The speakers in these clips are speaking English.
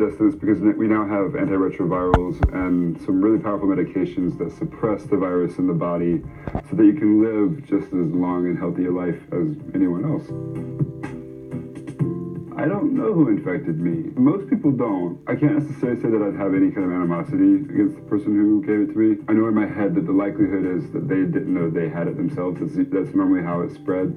distance because we now have antiretrovirals and some really powerful medications that suppress the virus in the body so that you can live just as long and healthy a life as anyone else. I don't know who infected me. Most people don't. I can't necessarily say that I'd have any kind of animosity against the person who gave it to me. I know in my head that the likelihood is that they didn't know they had it themselves. That's normally how it spread.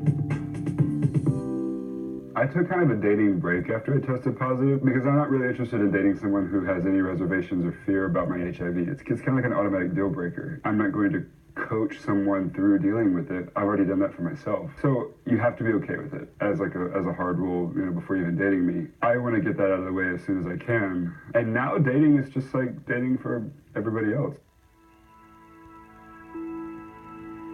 I took kind of a dating break after I tested positive because I'm not really interested in dating someone who has any reservations or fear about my HIV. It's kind of like an automatic deal breaker. I'm not going to coach someone through dealing with it. I've already done that for myself. So you have to be okay with it as a hard rule, before even dating me. I want to get that out of the way as soon as I can. And now dating is just like dating for everybody else.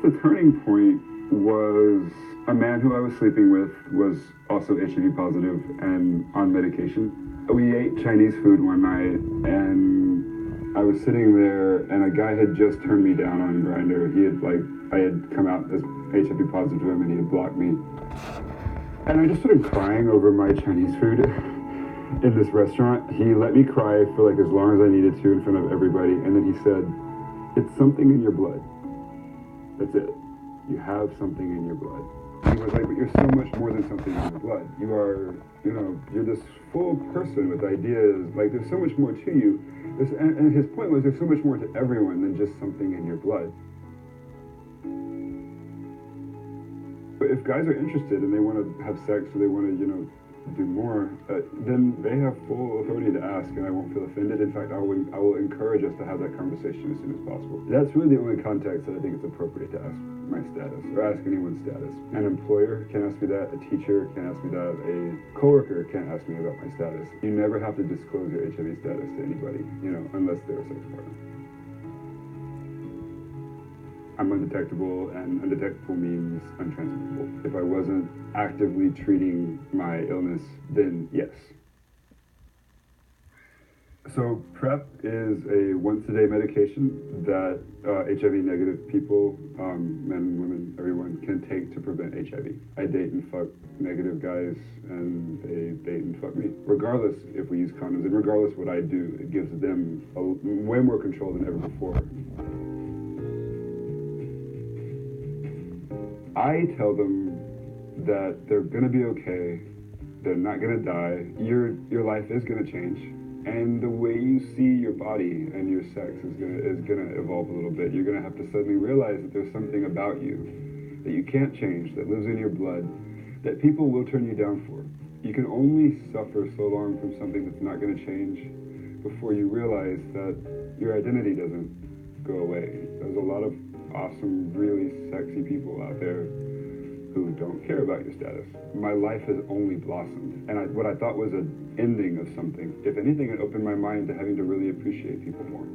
The turning point was a man who I was sleeping with was also HIV positive and on medication. We ate Chinese food one night and I was sitting there and a guy had just turned me down on Grindr. I had come out as HIV positive to him and he had blocked me. And I just started crying over my Chinese food in this restaurant. He let me cry for as long as I needed to in front of everybody. And then he said, "It's something in your blood. That's it. You have something in your blood." He was like, "But you're so much more than something in your blood. You are, you're this full person with ideas. There's so much more to you." And his point was there's so much more to everyone than just something in your blood. But if guys are interested and they want to have sex or they want to, do more, then they have full authority to ask, and I won't feel offended. In fact, I will encourage us to have that conversation as soon as possible. That's really the only context that I think it's appropriate to ask my status or ask anyone's status. An employer can't ask me that. A teacher can't ask me that. A coworker can't ask me about my status. You never have to disclose your HIV status to anybody, unless they're a sex partner. I'm undetectable, and undetectable means untransmittable. If I wasn't actively treating my illness, then yes. So PrEP is a once-a-day medication that HIV-negative people, men and women, everyone, can take to prevent HIV. I date and fuck negative guys, and they date and fuck me. Regardless if we use condoms, and regardless what I do, it gives them way more control than ever before. I tell them that they're gonna be okay, they're not gonna die, your life is gonna change, and the way you see your body and your sex is gonna evolve a little bit. You're gonna have to suddenly realize that there's something about you that you can't change, that lives in your blood, that people will turn you down for. You can only suffer so long from something that's not gonna change before you realize that your identity doesn't go away. There's a lot of awesome, really sexy people out there who don't care about your status. My life has only blossomed, and what I thought was an ending of something, if anything, it opened my mind to having to really appreciate people more.